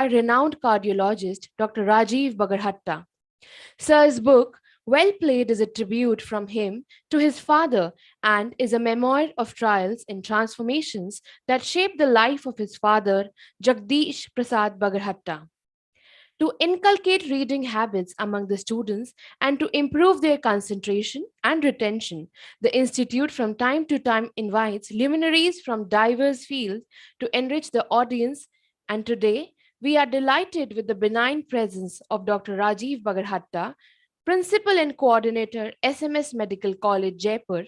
renowned cardiologist Dr. Rajeev Bagarhatta. Sir's book, Well Played, is a tribute from him to his father and is a memoir of trials and transformations that shaped the life of his father, Jagdish Prasad Bagarhatta. To inculcate reading habits among the students and to improve their concentration and retention, the Institute from time to time invites luminaries from diverse fields to enrich the audience. And today, we are delighted with the benign presence of Dr. Rajeev Bagarhatta, Principal and Coordinator, SMS Medical College, Jaipur,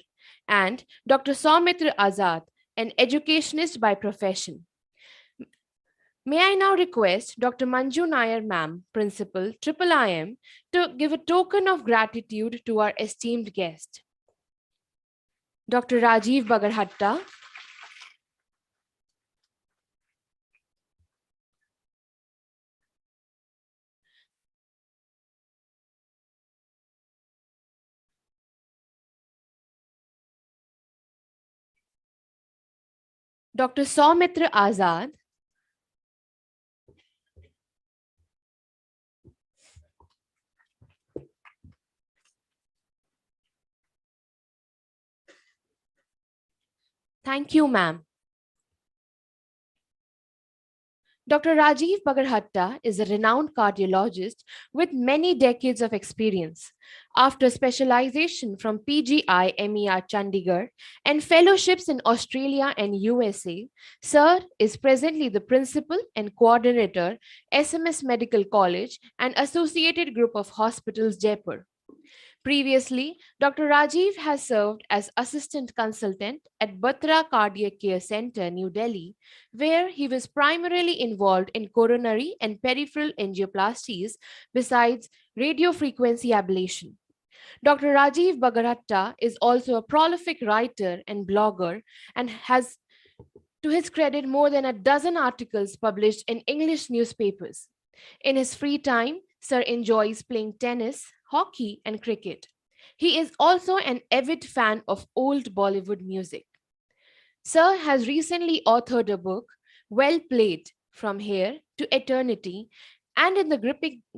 and Dr. Saumitra Azad, an educationist by profession. May I now request Dr. Manju Nair, ma'am, Principal, Triple IM, to give a token of gratitude to our esteemed guest. Dr. Rajeev Bagarhatta. Dr. Saumitra Azad. Thank you, ma'am. Dr. Rajeev Bagarhatta is a renowned cardiologist with many decades of experience. After specialization from PGI MER Chandigarh and fellowships in Australia and USA, Sir is presently the principal and coordinator, SMS Medical College and Associated Group of Hospitals, Jaipur. Previously, Dr. Rajiv has served as assistant consultant at Batra Cardiac Care Center, New Delhi, where he was primarily involved in coronary and peripheral angioplasties besides radiofrequency ablation. Dr. Rajiv Bagarhatta is also a prolific writer and blogger and has, to his credit, more than a dozen articles published in English newspapers. In his free time, Sir enjoys playing tennis, hockey, and cricket. He is also an avid fan of old Bollywood music. Sir has recently authored a book, Well Played, From Here to Eternity, and in the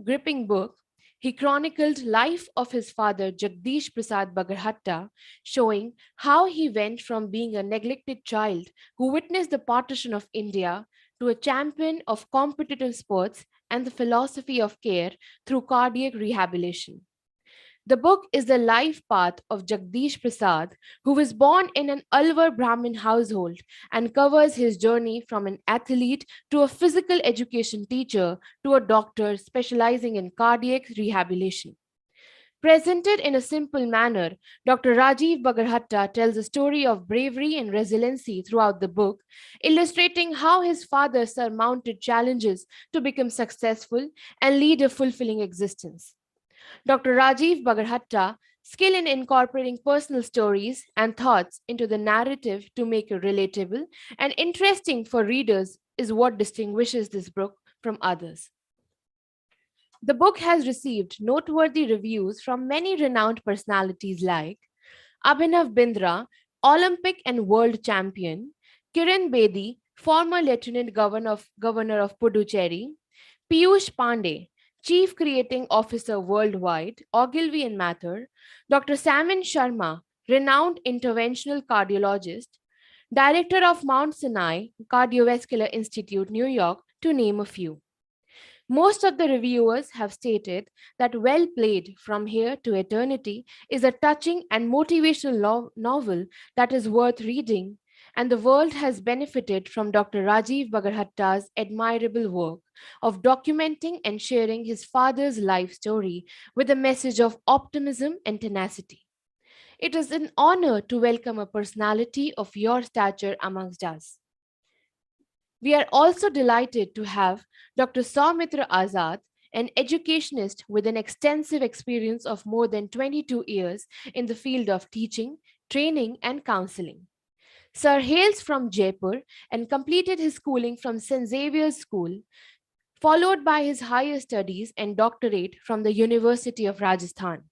gripping book, he chronicled life of his father Jagdish Prasad Bagarhatta, showing how he went from being a neglected child who witnessed the partition of India to a champion of competitive sports and the philosophy of care through cardiac rehabilitation. The book is the life path of Jagdish Prasad, who was born in an Alvar Brahmin household and covers his journey from an athlete to a physical education teacher to a doctor specializing in cardiac rehabilitation. Presented in a simple manner, Dr. Rajiv Bagarhatta tells a story of bravery and resiliency throughout the book, illustrating how his father surmounted challenges to become successful and lead a fulfilling existence. Dr. Rajiv Bagarhatta skill in incorporating personal stories and thoughts into the narrative to make it relatable and interesting for readers is what distinguishes this book from others. The book has received noteworthy reviews from many renowned personalities like Abhinav Bindra, Olympic and world champion, Kiran Bedi, former Governor of Puducherry, Piyush Pandey, Chief Creating Officer Worldwide, Ogilvy and Mather, Dr. Samin Sharma, renowned interventional cardiologist, Director of Mount Sinai Cardiovascular Institute, New York, to name a few. Most of the reviewers have stated that Well Played From Here to Eternity is a touching and motivational novel that is worth reading, and the world has benefited from Dr. Rajiv Bagarhatta's admirable work of documenting and sharing his father's life story with a message of optimism and tenacity. It is an honor to welcome a personality of your stature amongst us. We are also delighted to have Dr. Saumitra Azad, an educationist with an extensive experience of more than 22 years in the field of teaching, training, and counseling. Sir hails from Jaipur and completed his schooling from St. Xavier's School, followed by his higher studies and doctorate from the University of Rajasthan.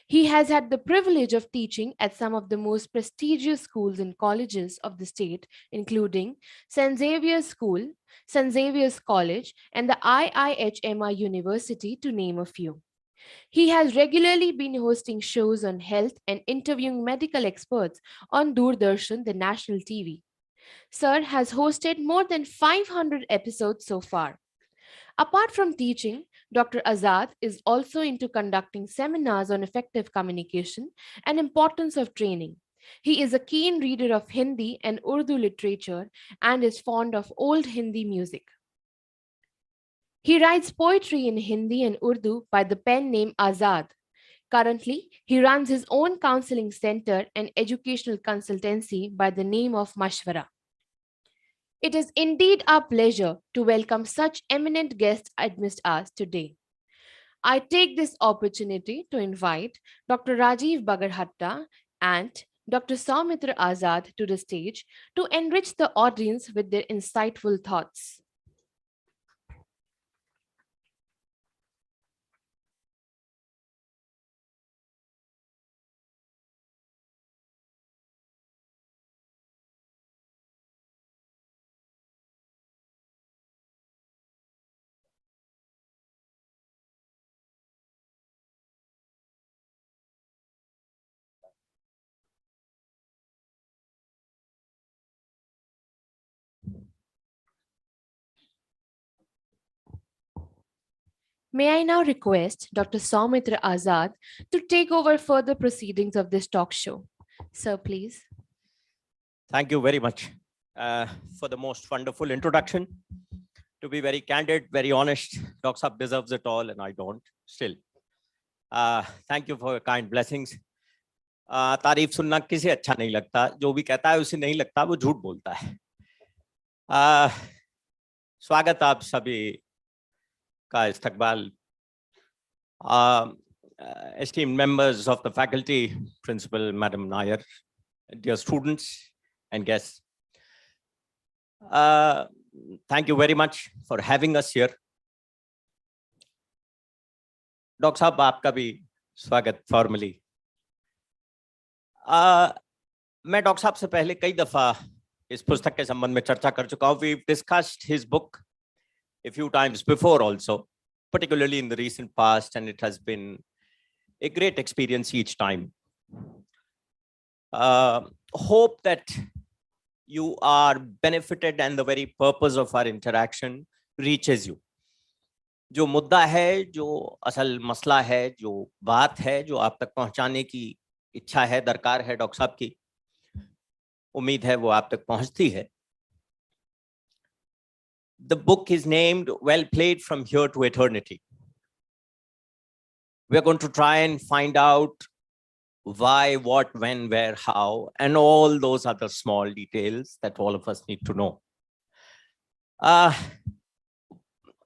He has had the privilege of teaching at some of the most prestigious schools and colleges of the state, including St. Xavier's School, St. Xavier's College, and the IIHMR University, to name a few. He has regularly been hosting shows on health and interviewing medical experts on Doordarshan, the national TV. Sir has hosted more than 500 episodes so far. Apart from teaching, Dr. Azad is also into conducting seminars on effective communication and importance of training. He is a keen reader of Hindi and Urdu literature and is fond of old Hindi music. He writes poetry in Hindi and Urdu by the pen name Azad. Currently, he runs his own counseling center and educational consultancy by the name of Mashwara. It is indeed our pleasure to welcome such eminent guests amidst us today. I take this opportunity to invite Dr. Rajeev Bagarhatta and Dr. Saumitra Azad to the stage to enrich the audience with their insightful thoughts. May I now request Dr. Saumitra Azad to take over further proceedings of this talk show. Sir, please. Thank you very much for the most wonderful introduction. To be very candid, very honest, Dr. Saab deserves it all and I don't still. Thank you for your kind blessings. तारीफ सुनना किसे अच्छा नहीं लगता, जो भी कहता है उसे नहीं लगता, वो झूठ बोलता है. स्वागत आप सभी का इस्तकबाल. Esteemed members of the faculty, Principal Madam Nair, dear students and guests, thank you very much for having us here. Dr. Saab, आपका भी स्वागत formally. मैं डॉक्टर साहब से पहले कई दफा इस पुस्तक के संबंध में चर्चा कर चुका हूं. We've discussed his book a few times before also, particularly in the recent past, and it has been a great experience each time. Hope that you are benefited and the very purpose of our interaction reaches you. जो मुद्दा है, जो असल मसला है, जो बात है, जो आप तक पहुंचाने की इच्छा है, दरकार है डॉक्टर साहब की, उम्मीद है वो आप तक पहुंचती है. The book is named Well Played from Here to Eternity. We are going to try and find out why, what, when, where, how, and all those other small details that all of us need to know.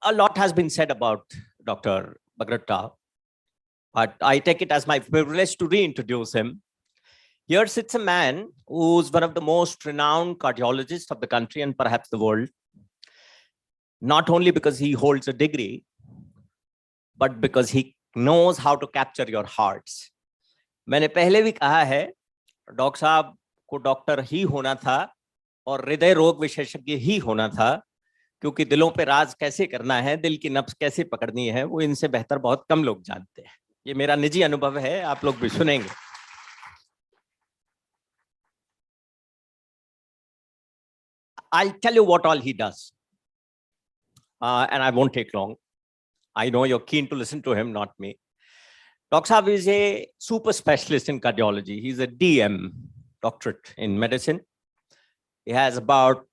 A lot has been said about Dr. Bagarhatta, but I take it as my privilege to reintroduce him. Here sits a man who's one of the most renowned cardiologists of the country and perhaps the world, not only because he holds a degree, but because he knows how to capture your hearts. मैंने पहले भी कहा है, doctor साहब को doctor ही होना था और हृदय रोग विशेषज्ञ ही होना था, क्योंकि दिलों पे राज कैसे करना है, दिल की नब्ज कैसे पकड़नी है, वो इनसे बेहतर बहुत कम लोग जानते हैं. ये मेरा निजी अनुभव है, आप लोग भी सुनेंगे. I'll tell you what all he does, and I won't take long. I know you're keen to listen to him, not me. Dr. Saab is a super specialist in cardiology. He's a DM, doctorate in medicine. He has about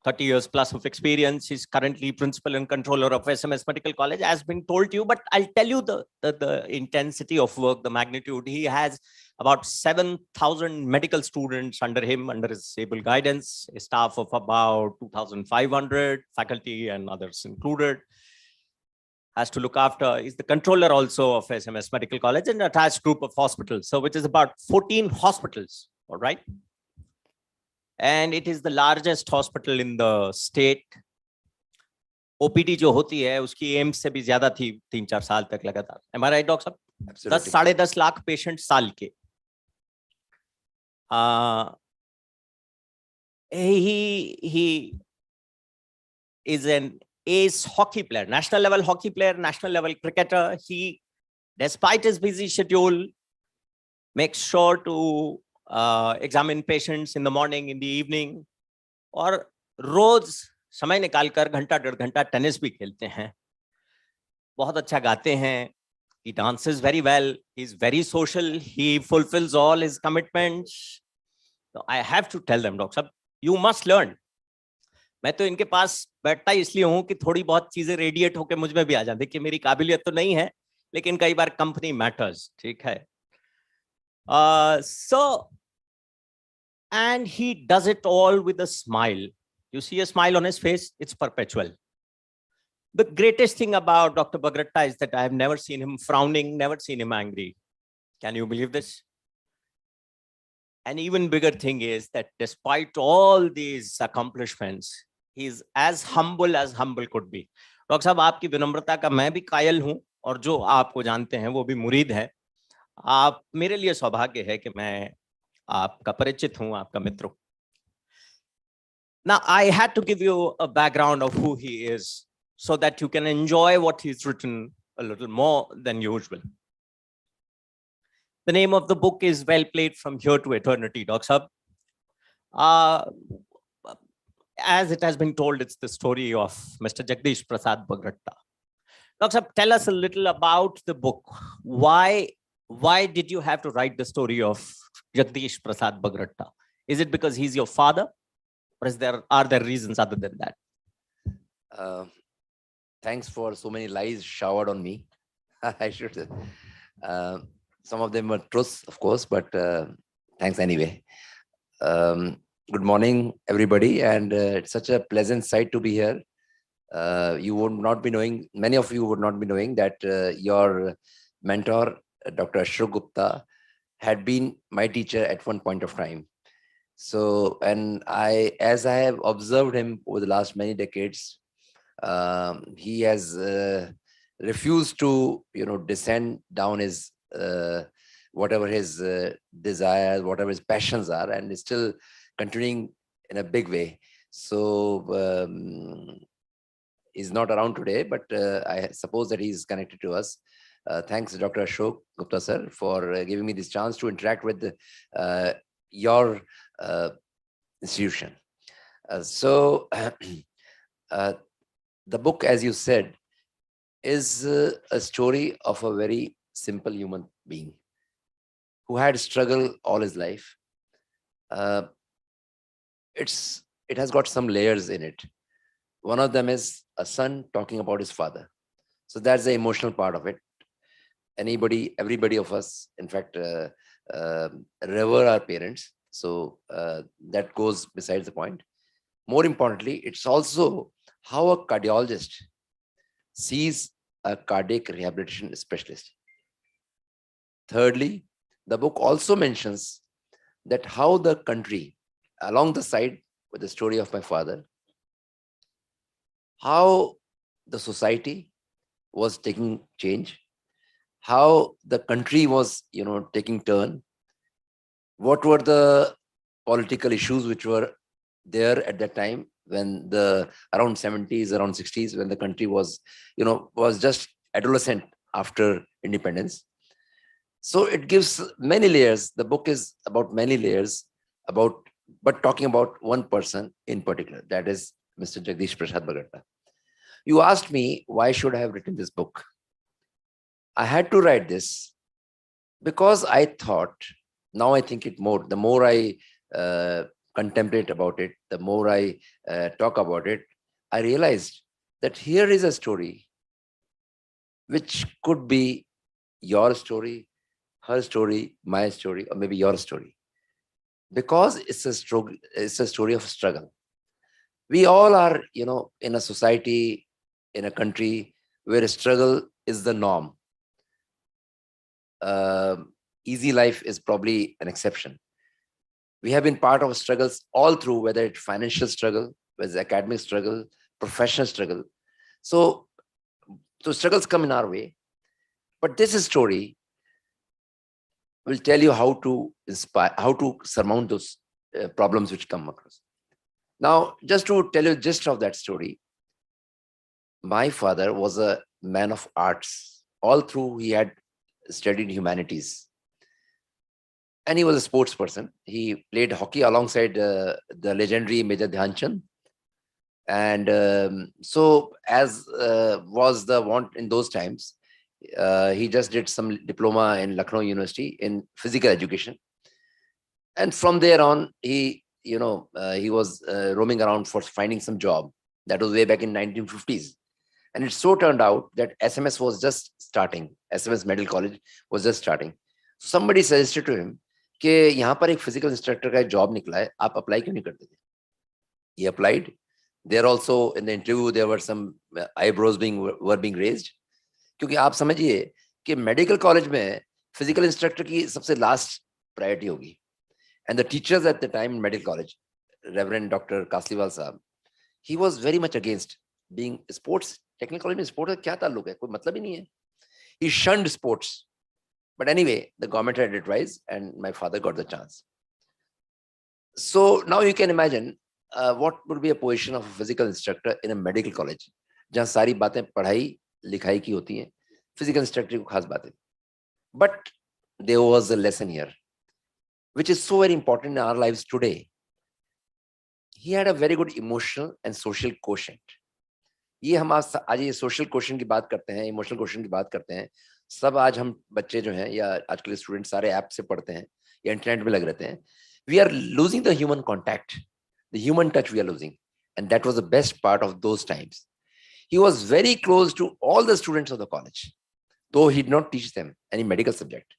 30 years plus of experience. He's currently principal and controller of SMS Medical College, as been told to you, but I'll tell you the intensity of work, the magnitude. He has about 7,000 medical students under him, under his able guidance, a staff of about 2,500, faculty and others included. Has to look after, is the controller also of SMS Medical College and attached group of hospitals, so which is about 14 hospitals, all right? And it is the largest hospital in the state. OPD जो होती है उसकी AIIMS से भी ज्यादा थी 3-4 साल तक लगातार. Am I right, डॉक्टर साहब? 10 साढ़े 10 लाख पेशेंट साल के. He is an ace hockey player, national level hockey player, national level cricketer. He, despite his busy schedule, makes sure to examine patients in the morning, in the evening, और रोज समय निकालकर घंटा 1.5 घंटा tennis भी खेलते हैं. बहुत अच्छा गाते हैं. He dances very well. He's very social. He fulfills all his commitments. So I have to tell them, Doctor Sahab, you must learn. मैं तो इनके पास बैठता ही इसलिए हूं कि थोड़ी बहुत चीजें रेडिएट होकर मुझ में भी आ जाए. देखिए मेरी काबिलियत तो नहीं है, लेकिन कई बार कंपनी मैटर्स. ठीक है. So, and he does it all with a smile. You see a smile on his face, it's perpetual. The greatest thing about Dr. Bagarhatta is that I have never seen him frowning, never seen him angry. Can you believe this? An even bigger thing is that despite all these accomplishments, he is as humble could be. Doctor साहब, आपकी विनम्रता का मैं भी कायल हूं, और जो आपको जानते हैं वो भी मुरीद है. आप मेरे लिए सौभाग्य है कि मैं आपका परिचित हूं, आपका मित्र हूं. Now I had to give you a background of who he is so that you can enjoy what he's written a little more than usual. The name of the book is Well Played from Here to Eternity, Dr. Sahab. As it has been told, it's the story of Mr. Jagdish Prasad Bagarhatta. Dr. Sahab, tell us a little about the book. Why did you have to write the story of Jagdish Prasad Bagarhatta? Is it because he's your father, or are there reasons other than that? Thanks for so many lies showered on me. I should say. Some of them were truths, of course, but thanks anyway. Good morning, everybody, and it's such a pleasant sight to be here. You would not be knowing, many of you would not be knowing that your mentor, Dr. Ashok Gupta, had been my teacher at one point of time. So, and as I have observed him over the last many decades, he has refused to, descend down his whatever his desires, whatever his passions are, and is still continuing in a big way. So he's not around today, but I suppose that he's connected to us. Thanks, Dr. Ashok Gupta sir, for giving me this chance to interact with your institution. So the book, as you said, is a story of a very simple human being who had struggled all his life. It has got some layers in it. One of them is a son talking about his father. So that's the emotional part of it. Everybody of us, in fact, revere our parents. So that goes besides the point. More importantly, it's also how a cardiologist sees a cardiac rehabilitation specialist. Thirdly, the book also mentions that how the country, along the side with the story of my father, how the society was taking change, how the country was, taking turn, what were the political issues which were there at that time when around 70s, around 60s, when the country was, was just adolescent after independence. So it gives many layers. The book is about many layers, but talking about one person in particular, that is Mr. Jagdish Prasad Bagarhatta. You asked me, why should I have written this book? I had to write this because I thought, now I think it more, the more I contemplate about it, the more I talk about it, I realized that here is a story which could be your story, her story, my story, or maybe your story, because it's a story of struggle. We all are, in a society, in a country where struggle is the norm. Easy life is probably an exception. We have been part of struggles all through, whether it's financial struggle, whether it's academic struggle, professional struggle. So struggles come in our way. But this story will tell you how to inspire, how to surmount those problems which come across. Now, just to tell you the gist of that story, my father was a man of arts. All through, he had studied humanities. And he was a sports person. He played hockey alongside the legendary Major Dhyan Chand. And so, as was the want in those times, he just did some diploma in Lucknow University in physical education. And from there on, he was roaming around for finding some job. That was way back in 1950s. And it so turned out that SMS was just starting. SMS Medical College was just starting. Somebody suggested to him कि यहाँ पर एक physical instructor का job निकला है, आप apply क्यों नहीं करते थे? He applied. There also in the interview there were some eyebrows were being raised. क्योंकि आप समझिए कि medical college में physical instructor की सबसे last priority होगी. And the teachers at the time in medical college, Reverend Dr. Kasliwal Sahab, he was very much against being sports. Technical college में sport का क्या ताल्लुक है? कोई मतलब ही नहीं है. He shunned sports. But anyway, the government had advised and my father got the chance. So now you can imagine what would be a position of a physical instructor in a medical college, जहाँ सारी बातें पढ़ाई लिखाई की होती हैं, physical instructor को खास बातें. But there was a lesson here, which is so very important in our lives today. He had a very good emotional and social quotient. ये हम आज ये social quotient की बात करते हैं, emotional quotient की बात करते हैं. सब आज हम बच्चे जो हैं या आज के स्टूडेंट सारे ऐप से पढ़ते हैं या इंटरनेट में लग रहते हैं. We are losing the human contact, the human touch we are losing, and that was the best part of those times. He was very close to all the students of the college, though he did not teach them any medical subject.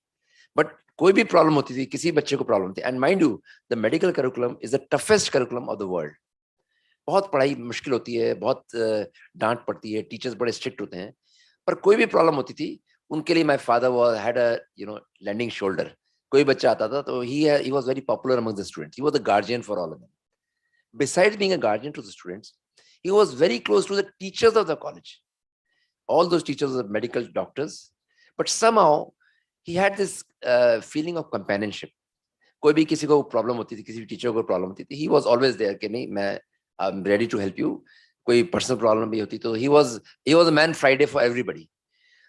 But कोई भी problem होती थी, किसी बच्चे को problem थी, and mind you, the medical curriculum is the toughest curriculum of the world. बहुत पढ़ाई मुश्किल होती है, बहुत डांट पड़ती है, टीचर्स बड़े स्ट्रिक्ट होते हैं, पर कोई भी प्रॉब्लम होती थी उनके लिए my father had a lending shoulder. कोई बच्चा आता था तो he was very popular among the students. He was the guardian for all of them. Besides being a guardian to the students, he was very close to the teachers of the college. All those teachers were medical doctors, but somehow he had this feeling of companionship. कोई भी किसी को problem होती थी, किसी भी teacher को problem होती थी, he was always there कि नहीं, I'm ready to help you. कोई personal problem भी होती तो he was a man Friday for everybody.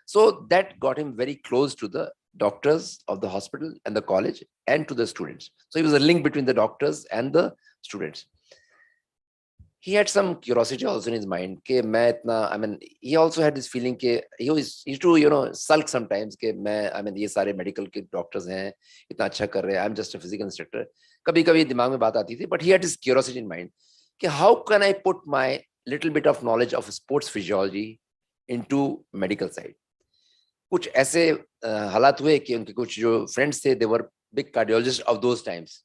So that got him very close to the doctors of the hospital and the college and to the students. So he was a link between the doctors and the students. He had some curiosity also in his mind. He also had this feeling कि he used to sulk sometimes कि ये सारे medical के doctors हैं, इतना अच्छा कर रहे हैं, I'm just a physical instructor. कभी-कभी दिमाग में बात आती थी, but he had this curiosity in mind कि how can I put my little bit of knowledge of sports physiology into medical side. कुछ ऐसे हालात हुए कि उनके कुछ जो friends थे, they were big cardiologists of those times.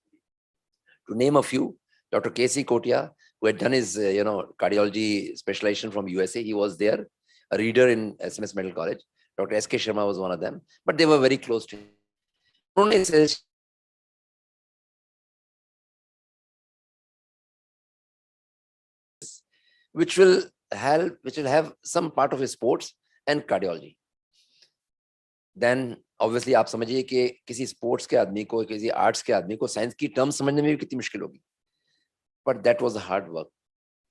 To name a few, Dr. K.C. Kotia, who had done his cardiology specialization from USA, he was there, a reader in SMS Medical College. Dr. S.K. Sharma was one of them, but they were very close to him. Only says which will have some part of his sports and cardiology. Then obviously आप समझिए कि किसी sports के आदमी को, किसी arts के आदमी को साइंस की टर्म समझने में भी कितनी मुश्किल होगी. But that was a hard work.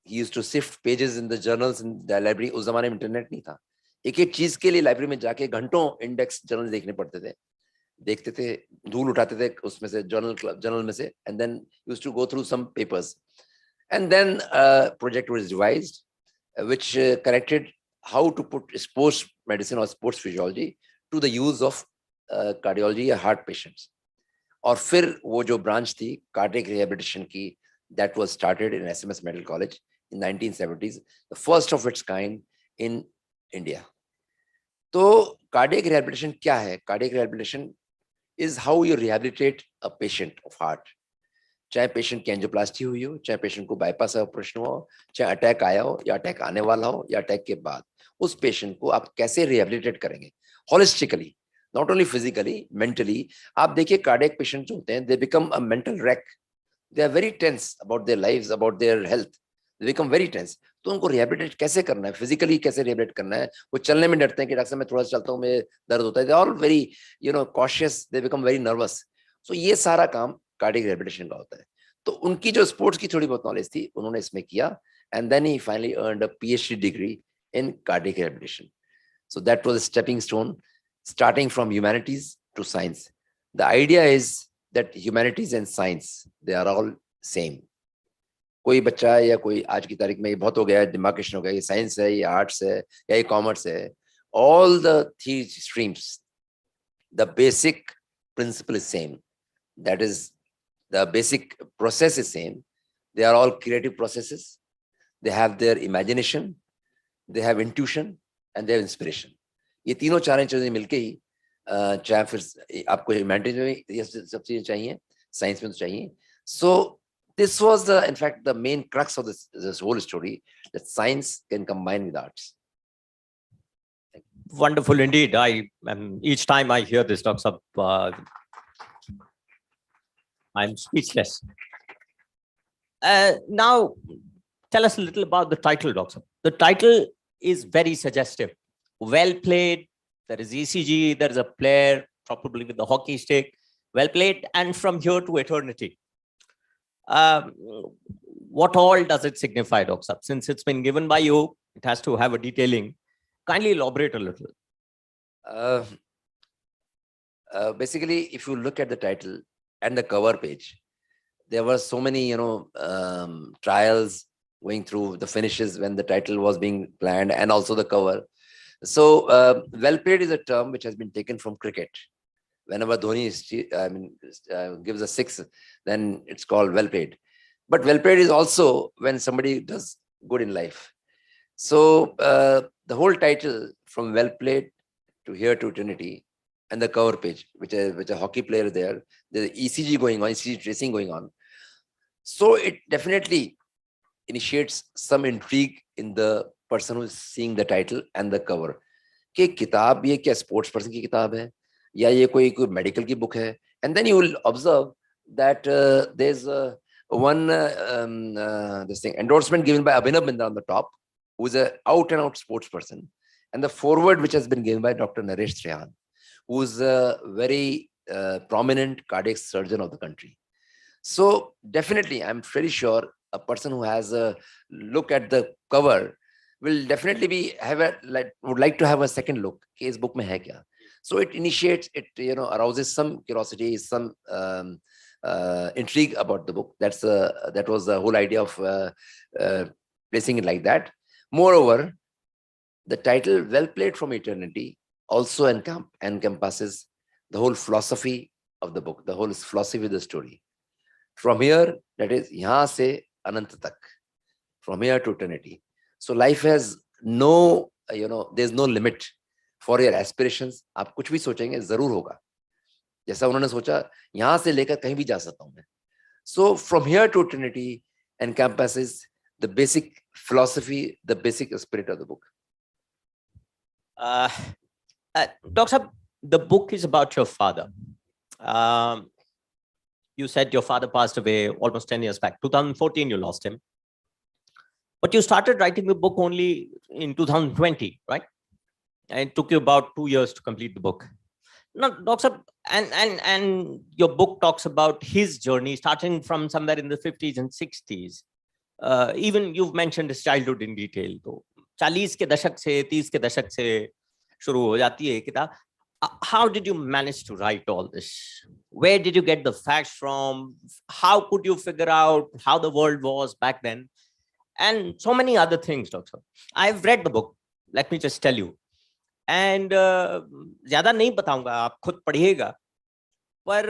He used to sift pages in the journals in the library. उस जमाने में इंटरनेट नहीं था. एक चीज के लिए लाइब्रेरी में जाके घंटों इंडेक्स जर्नल देखने पड़ते थे, देखते थे, धूल उठाते थे उसमें से, जर्नल में से, and then used to go through some papers. And then a project was devised which corrected how to put sports medicine or sports physiology to the use of cardiology or heart patients. और फिर वो जो branch थी cardiac rehabilitation की, that was started in SMS Medical College in 1970s, the first of its kind in India. तो cardiac rehabilitation क्या है? Cardiac rehabilitation is how you rehabilitate a patient of heart. चाहे patient की angioplasty हुई हो, चाहे patient को bypass operation हुआ हो, चाहे अटैक आया हो या अटैक आने वाला हो या अटैक के बाद, उस पेशेंट को आप कैसे रिहेबिलिटेट करेंगे holistically, not only physically, mentally. आप देखिए कार्डियक पेशेंट जो होते हैं, they become a mental wreck. They are very tense about their lives, about their health. they become very tense. तो उनको rehabilitate कैसे करना है, physically कैसे rehabilitate करना है, वो चलने में डरते हैं कि डॉक्टर साहब मैं थोड़ा सा चलता हूँ मैं दर्द होता है, they are all very cautious, they become very nervous. So ये सारा काम cardiac rehabilitation का होता है. तो उनकी जो sports की थोड़ी बहुत knowledge थी उन्होंने इसमें किया, and then he finally earned a PhD degree in cardiac rehabilitation. So that was a stepping stone, starting from humanities to science. The idea is that humanities and science, they are all same. कोई बच्चा या कोई आज की तारीख में ये बहुत हो गया है, डिमार्केशन हो गया, ये साइंस है, ये आर्ट्स है या ये कॉमर्स है, all the three streams, the basic principle is same. That is, the basic process is same. They are all creative processes. They have their imagination, they have intuition, and they have inspiration. ये तीनों चारों चीजें मिलके ही चाहे फिर आपको humanities में ये सब चीजें चाहिए, साइंस में तो चाहिए. So this was in fact the main crux of this whole story, that science can combine with arts. Wonderful indeed. Each time I hear this, Dr. I'm speechless. Now, tell us a little about the title, Doctor. The title is very suggestive. Well played. There is ECG. There is a player, probably with the hockey stick. Well played. And from here to eternity. What all does it signify, Doctor? Since it's been given by you, it has to have a detailing. Kindly elaborate a little. Basically, if you look at the title and the cover page, there were so many, trials going through the finishes when the title was being planned, and also the cover. So, well played is a term which has been taken from cricket. Whenever Dhoni gives a six, then it's called well played. But well played is also when somebody does good in life. So the whole title, from well played to here to eternity, and the cover page, which a hockey player there, the ECG going on, ECG tracing going on. So it definitely initiates some intrigue in the person who is seeing the title and the cover. कि किताब ये क्या sports person की किताब है या ये कोई medical की book है? And then you will observe that there's one this thing endorsement given by Abhinav Bindra on the top, who is a out and out sports person, and the foreword which has been given by Dr. Naresh Trehan, who is a very prominent cardiac surgeon of the country. So definitely, I'm pretty sure a person who has a look at the cover will definitely would like to have a second look. Case book mein hai kya? So it initiates, it arouses some curiosity, some intrigue about the book. That was the whole idea of placing it like that. Moreover, the title "Well Played from Eternity" also encompasses the whole philosophy of the book, the whole philosophy of the story. From here, that is, yahan se anant tak, from here to eternity. So life has no, there's no limit for your aspirations. आप कुछ भी सोचेंगे जरूर होगा. जैसा उन्होंने सोचा, यहाँ से लेकर कहीं भी जा सकता हूँ मैं. So from here to eternity encompasses the basic philosophy, the basic spirit of the book. Doctor, the book is about your father. You said your father passed away almost 10 years back. 2014, you lost him. But you started writing the book only in 2020, right? And it took you about 2 years to complete the book. Now, Doctor, and your book talks about his journey, starting from somewhere in the 50s and 60s. Even you've mentioned his childhood in detail. So, 40 के दशक से 30 के दशक से शुरू हो जाती है किताब. How did you manage to write all this? Where did you get the facts from? How could you figure out how the world was back then? And so many other things, Doctor. I've read the book. Let me just tell you. And ज़्यादा नहीं बताऊंगा, आप खुद पढ़िएगा. पर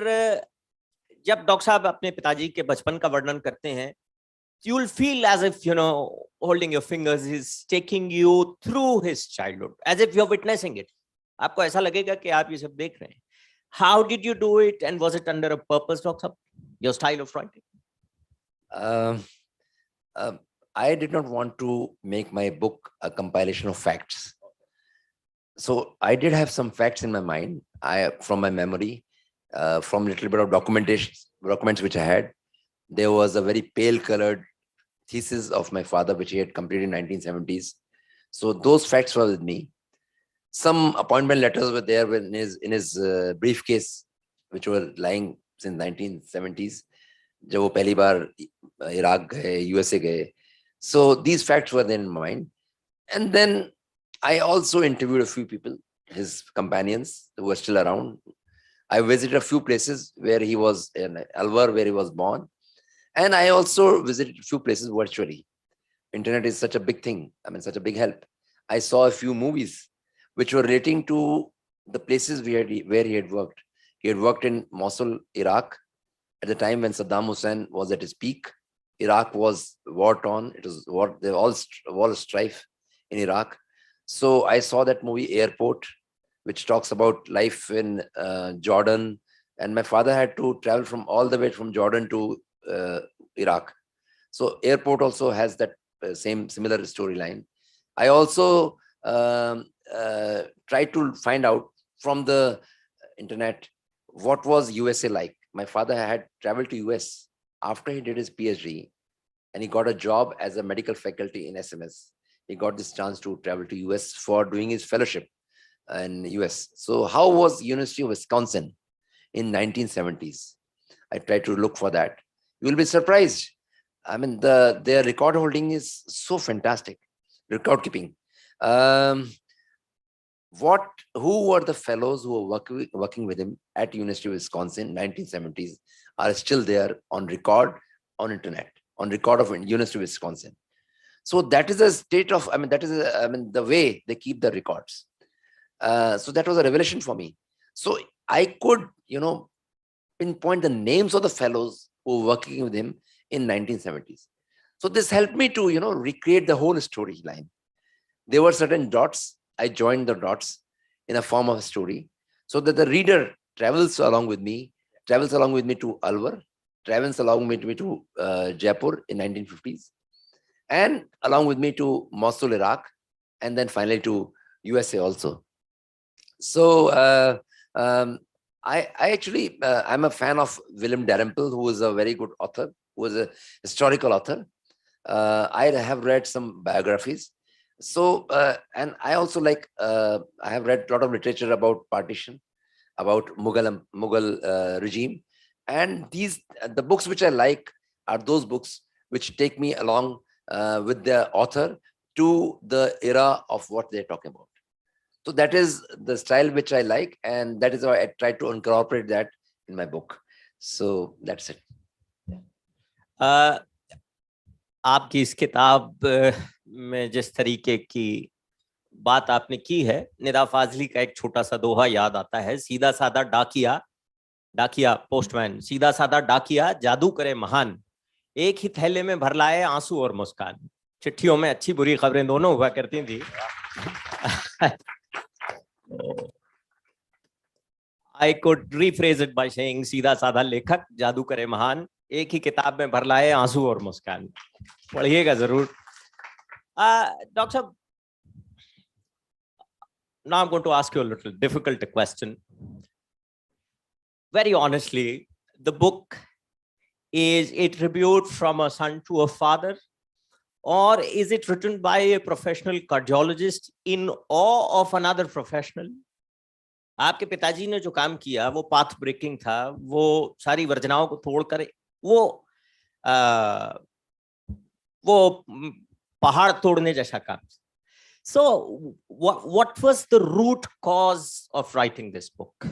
जब doctor साहब अपने पिताजी के बचपन का वर्णन करते हैं, you will feel as if, holding your fingers is taking you through his childhood, as if you're witnessing it. आपको ऐसा लगेगा कि आप ये सब देख रहे हैं. How did you do it, and was it under a purpose, Doctor? Your style of writing? I did not want to make my book a compilation of facts. So I did have some facts in my mind, from my memory, from a little bit of documents which I had. There was a very pale colored thesis of my father, which he had completed in 1970s. So those facts were with me. Some appointment letters were there in his briefcase, which were lying since 1970s. जब वो पहली बार Iraq गए, USA गए. So these facts were then in my mind. And then I also interviewed a few people, his companions who were still around. I visited a few places where he was in Alwar, where he was born. And I also visited a few places virtually. Internet is such a big thing. I mean, such a big help. I saw a few movies which were relating to the places where he had worked. He had worked in Mosul, Iraq, at the time when Saddam Hussein was at his peak. Iraq was war-torn. It was war, there was war strife in Iraq. So I saw that movie Airport, which talks about life in Jordan. And my father had to travel from all the way from Jordan to Iraq. So Airport also has that similar storyline. I also tried to find out from the internet what was USA like. My father had traveled to US after he did his PhD, and he got a job as a medical faculty in SMS. He got this chance to travel to US for doing his fellowship in US. So how was University of Wisconsin in 1970s? I tried to look for that. You will be surprised. I mean, their record holding is so fantastic. Record keeping. Who were the fellows who were working with him at University of Wisconsin 1970s are still there on record on internet, on record of University of Wisconsin. So that is a state of, I mean, that is, the way they keep the records. So that was a revelation for me. So I could, pinpoint the names of the fellows who were working with him in 1970s. So this helped me to, recreate the whole storyline. There were certain dots. I joined the dots in a form of a story so that the reader travels along with me to Alwar, travels along with me to Jaipur in 1950s, and along with me to Mosul, Iraq, and then finally to USA also. So I actually, I'm a fan of Willem Dalrymple, who is a very good author, who is a historical author. I have read some biographies. So, and I also like, I have read a lot of literature about partition, about Mughal regime. And the books which I like are those books which take me along with the author to the era of what they're talking about. So that is the style which I like. And that is why I try to incorporate that in my book. So that's it. आपकी इस किताब में जिस तरीके की बात आपने की है, निदा फाजली का एक छोटा सा दोहा याद आता है, सीधा साधा डाकिया पोस्टमैन, सीधा साधा डाकिया जादू करे महान, एक ही थैले में भर लाए आंसू और मुस्कान। चिट्ठियों में अच्छी बुरी खबरें दोनों हुआ करती थी। I could rephrase it by saying सीधा साधा लेखक जादू करे महान, एक ही किताब में भर लाए आंसू और मुस्कान। पढ़िएगा जरूर। डॉक्टर साहब, now I'm going to ask you a little difficult question. Very honestly, the book is a tribute from a son to a father, or is it written by a professional cardiologist in awe of another professional? आपके पिताजी ने जो काम किया वो path breaking था, वो सारी वर्जनाओं को तोड़कर वो पहाड़ तोड़ने जैसा काम। So what was the root cause of writing this book?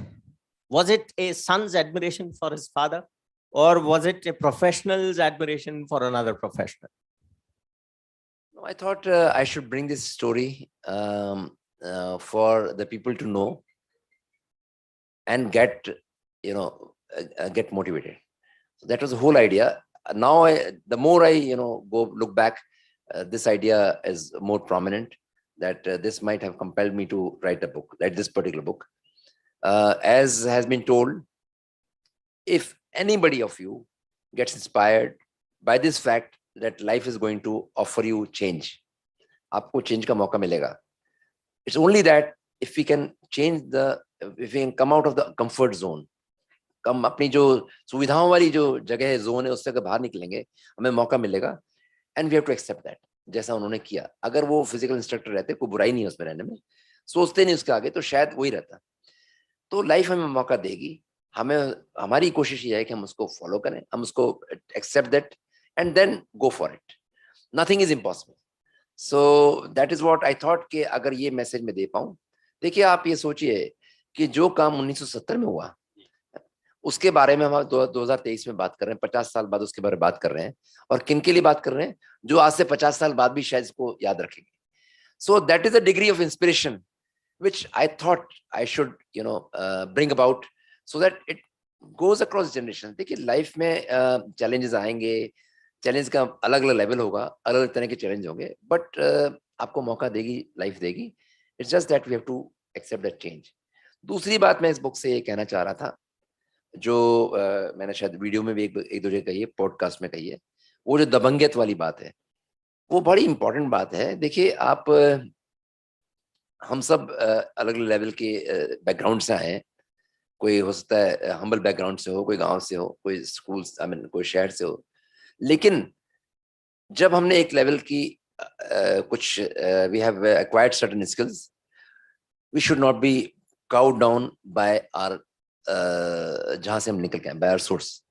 Was it a son's admiration for his father, or was it a professional's admiration for another professional? No, I thought I should bring this story for the people to know and get motivated. So that was the whole idea. Now, the more I go look back, this idea is more prominent, that this might have compelled me to write a book, like this particular book. As has been told, if anybody of you gets inspired by this fact that life is going to offer you change, आपको change का मौका मिलेगा. It's only that if we can if we can come out of the comfort zone, हम अपनी जो सुविधाओं वाली जो जगह है, जोन है, उससे अगर बाहर निकलेंगे, हमें मौका मिलेगा. And we have to accept that, जैसा उन्होंने किया. अगर वो फिजिकल इंस्ट्रक्टर रहते, कोई बुराई नहीं है उसमें रहने में, सोचते नहीं उसके आगे, तो शायद वही रहता. तो लाइफ हमें मौका देगी, हमें, हमारी कोशिश ये है कि हम उसको फॉलो करें, हम उसको accept that and then go for it. Nothing is impossible. So that is what I thought कि अगर ये मैसेज में दे पाऊं. देखिए, आप ये सोचिए कि जो काम 1970 में हुआ, उसके बारे में हम 2023 में बात कर रहे हैं, 50 साल बाद उसके बारे में बात कर रहे हैं. और किन के लिए बात कर रहे हैं? जो आज से 50 साल बाद भी शायद इसको याद रखेंगे. सो that is a degree of inspiration which I thought I should, bring about so that it goes across generation. देखिए, लाइफ में चैलेंजेस आएंगे, चैलेंज का अलग अलग लेवल होगा, अलग अलग तरह के चैलेंज होंगे, बट आपको मौका देगी, लाइफ देगी. It's just that we have to accept that change. दूसरी बात मैं इस बुक से ये कहना चाह रहा था, जो मैंने शायद वीडियो में भी एक दो जगह कही है, पॉडकास्ट में कही है, वो जो दबंगियत वाली बात है, वो बड़ी इंपॉर्टेंट बात है. देखिए, आप हम सब अलग अलग लेवल के बैकग्राउंड से आए हैं. कोई हो सकता है हम्बल बैकग्राउंड से हो, कोई गांव से हो, कोई स्कूल, आई मीन कोई शहर से हो. लेकिन जब हमने एक लेवल की कुछ we have acquired certain skills, we should not be cowed down by our, जहां से हम निकल के आए, बाय आवर सोर्स.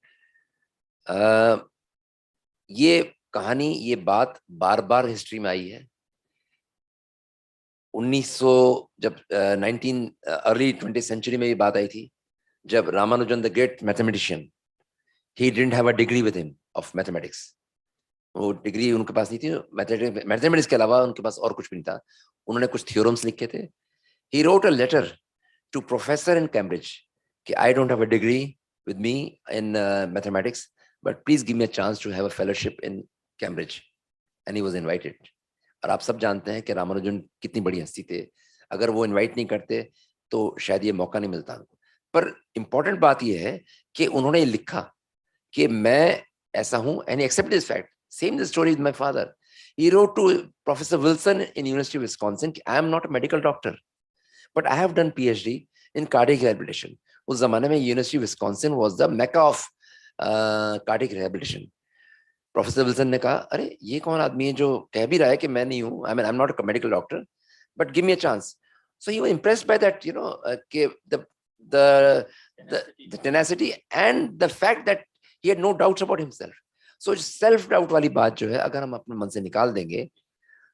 ये कहानी, ये बात बार बार हिस्ट्री में आई है. 1900 जब 19 अर्ली 20th सेंचुरी में ये बात आई थी, जब Ramanujan the great mathematician, he didn't have a degree with him of mathematics. वो डिग्री उनके पास नहीं थी मैथमेटिक्स के अलावा, उनके पास और कुछ भी नहीं था. उन्होंने कुछ थ्योरम्स लिखे थे. He wrote a letter to professor in Cambridge कि I don't have a degree with me in mathematics, but please give me a chance to have a fellowship in Cambridge. And he was invited. और आप सब जानते हैं कि रामानुजन कितनी बड़ी हस्ती थे. अगर वो इनवाइट नहीं करते तो शायद ये मौका नहीं मिलता उनको. पर इंपॉर्टेंट बात ये है कि उन्होंने लिखा कि मैं ऐसा हूं, and accept this fact. Same the story with my father. He wrote to professor Wilson in university of Wisconsin कि I am not a medical doctor, but I have done PhD in cardiac rehabilitation. उस जमाने में university of Wisconsin was the Mecca of cardiac rehabilitation. Professor Wilson ने कहा, अरे ये कौन आदमी है जो कह भी रहा है कि मैं नहीं हूं, I mean I am not a medical doctor, but give me a chance. So he was impressed by that, कि the the tenacity and the fact that he had no doubts about himself. So self doubt वाली बात जो है, अगर हम अपने मन से निकाल देंगे,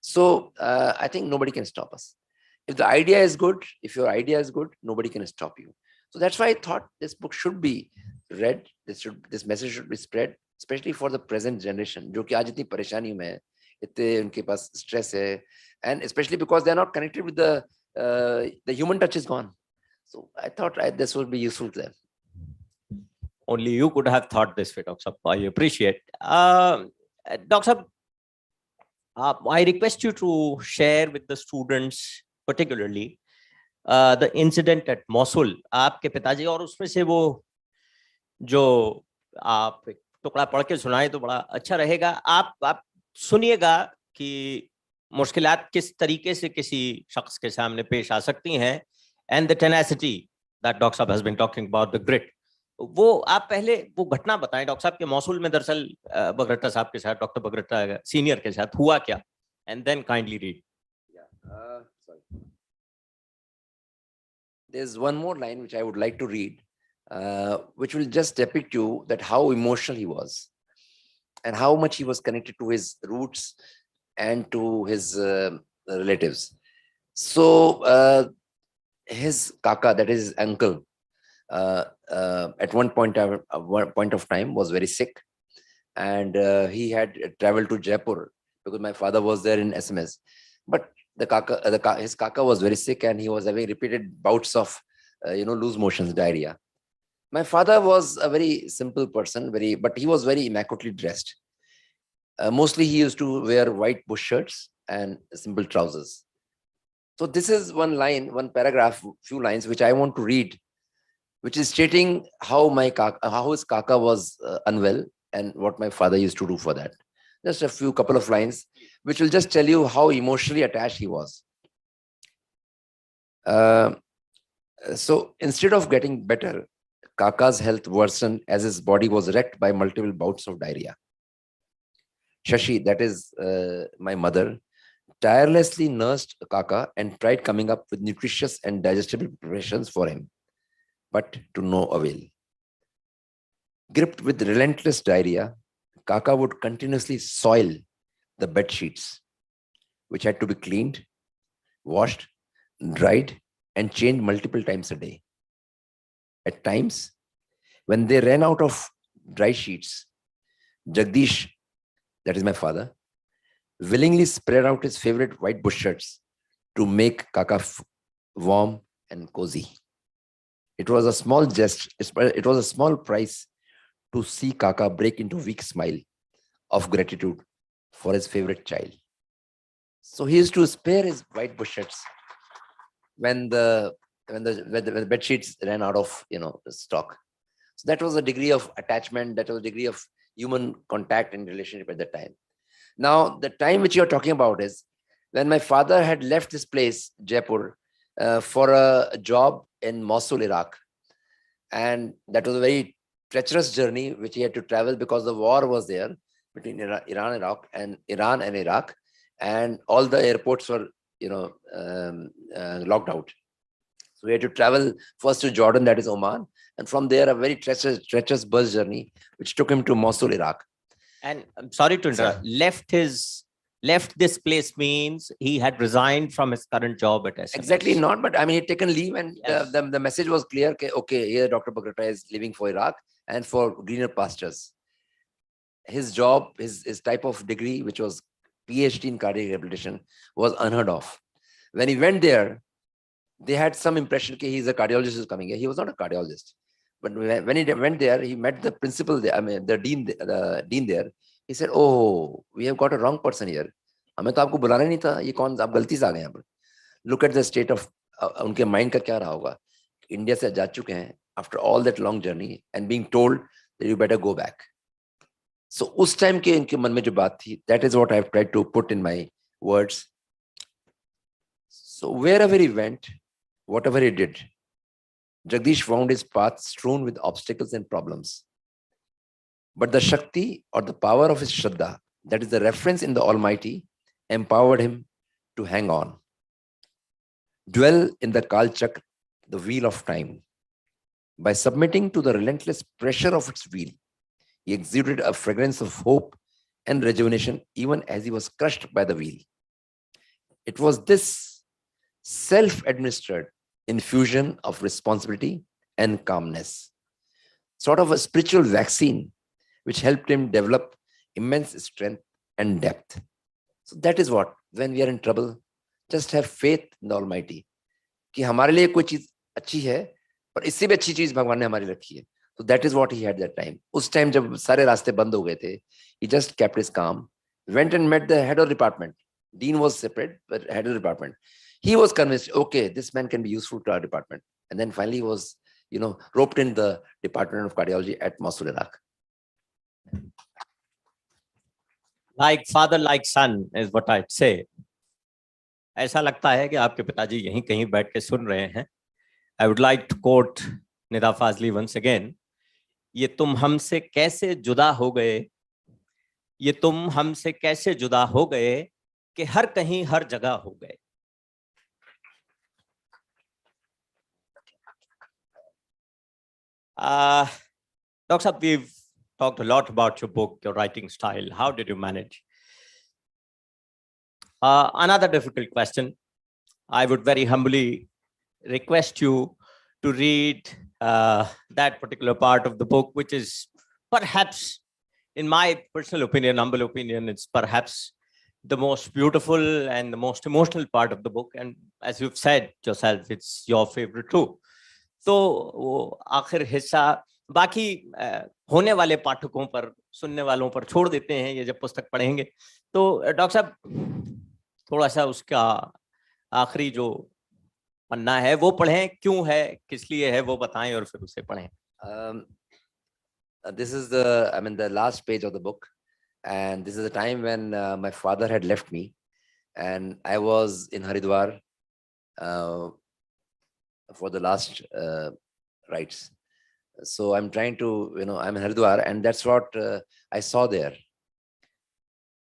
so I think nobody can stop us. If the idea is good, if your idea is good, nobody can stop you. So that's why I thought this book should be read. This message should be spread, especially for the present generation, जो कि आज इतनी परेशानी में है, इतने उनके पास stress है, and especially because they are not connected with the human touch is gone. So I thought this would be useful to them. Only you could have thought this way, Dr. Saab. I appreciate. Dr. Saab, I request you to share with the students, particularly, the incident at Mosul. आपके पिताजी, और उसमें से वो जो आप टुकड़ा पढ़ के सुनाए तो बड़ा अच्छा रहेगा. आप सुनिएगा कि मुश्किलात किस तरीके से किसी शख्स के सामने पेश आ सकती हैं, and the tenacity that Dr. Saab has been talking about, the grit. वो आप पहले वो घटना बताएं डॉक्टर साहब के मौसूल में दरअसल बगरट्टा साहब के साथ, डॉक्टर बगरट्टा सीनियर के साथ हुआ क्या, and then kindly read. Sorry. There's one more line which I would like to read, which will just depict you that how emotional he was and how much he was connected to his roots and to his relatives. So his kaka, that is his uncle, at one point of time was very sick, and he had traveled to Jaipur because my father was there in SMS. But his kaka was very sick, and he was having repeated bouts of loose motions, diarrhea. My father was a very simple person, but he was very immaculately dressed. Mostly he used to wear white bush shirts and simple trousers. So this is one line, one paragraph, few lines which I want to read, which is stating how his kaka was unwell and what my father used to do for that. Just a couple of lines, which will just tell you how emotionally attached he was. So instead of getting better, Kaka's health worsened as his body was wrecked by multiple bouts of diarrhea. Shashi, that is my mother, tirelessly nursed Kaka and tried coming up with nutritious and digestible preparations for him, but to no avail. Gripped with relentless diarrhea, Kaka would continuously soil the bed sheets, which had to be cleaned, washed, dried, and changed multiple times a day. At times, when they ran out of dry sheets, Jagdish, that is my father, willingly spread out his favorite white bush shirts to make Kaka warm and cozy. It was a small jest, it was a small price to see Kaka break into a weak smile of gratitude for his favorite child. So he used to spare his white bush shirts when the bed sheets ran out of stock. So that was a degree of attachment, that was a degree of human contact and relationship at that time. Now, the time which you're talking about is when my father had left this place, Jaipur, for a job in Mosul, Iraq. And that was a very treacherous journey which he had to travel because the war was there between Iran and Iraq, and all the airports were locked out. So we had to travel first to Jordan, that is Oman, and from there a very treacherous bus journey which took him to Mosul, Iraq. And I'm sorry to interrupt. Left this place means he had resigned from his current job at SMS. Exactly not, but I mean, he'd taken leave, and yes, the message was clear. Okay, here Dr. Bagarhatta is leaving for Iraq and for greener pastures. His job, his type of degree, which was PhD in cardiac rehabilitation, was unheard of. When he went there, they had some impression that he's a cardiologist who's coming here. He was not a cardiologist. But when he went there, he met the principal there, the dean there. He said, "Oh, we have got a wrong person here. हमें तो आपको बुलाना नहीं था. ये कौन आप गलती से आ गए यहाँ पर." Look at the state of उनके mind का क्या रहा होगा. India से जा चुके हैं after all that long journey and being told that you better go back. So उस time के इनके मन में जो बात थी, that is what I have tried to put in my words. So wherever he went, whatever he did, Jagdish found his path strewn with obstacles and problems. But the Shakti, or the power of his Shraddha, that is the reference in the Almighty, empowered him to hang on. Dwell in the Kal Chakra, the wheel of time. By submitting to the relentless pressure of its wheel, he exuded a fragrance of hope and rejuvenation even as he was crushed by the wheel. It was this self-administered infusion of responsibility and calmness, sort of a spiritual vaccine, which helped him develop immense strength and depth. So that is what, when we are in trouble, just have faith in the Almighty. कि हमारे लिए कोई चीज अच्छी है, पर इससे भी अच्छी चीज भगवान ने हमारी रखी है. So that is what he had that time. उस time जब सारे रास्ते बंद हो गए थे, he just kept his calm, went and met the head of department. Dean was separate, but head of department. He was convinced, okay, this man can be useful to our department. And then finally he was, roped in the Department of Cardiology at Mosul, Iraq. Like father, like son is what I'd say. ऐसा लगता है कि आपके पिताजी यहीं कहीं बैठ के सुन रहे हैं. I would like to quote Nida Fazli once again. ये तुम हमसे कैसे जुदा हो गए, ये तुम हमसे कैसे जुदा हो गए कि हर कहीं हर जगह हो गए. Dr. Saab, we've talked a lot about your book, your writing style. How did you manage? Another difficult question. I would very humbly request you to read that particular part of the book, which is perhaps, in my personal opinion, humble opinion, it's perhaps the most beautiful and the most emotional part of the book. And as you've said yourself, it's your favorite too. तो वो आखिर हिस्सा बाकी होने वाले पाठकों पर, सुनने वालों पर छोड़ देते हैं ये जब पुस्तक पढ़ेंगे. तो डॉक्टर साहब थोड़ा सा उसका आखिरी जो पन्ना है वो पढ़ें, क्यों है, किस लिए है, वो बताएं और फिर उसे पढ़ें. This is the last page of the book, and this is the time when my father had left me, and I was in Haridwar for the last rites. So I'm trying to, I'm in Haridwar, and that's what I saw there.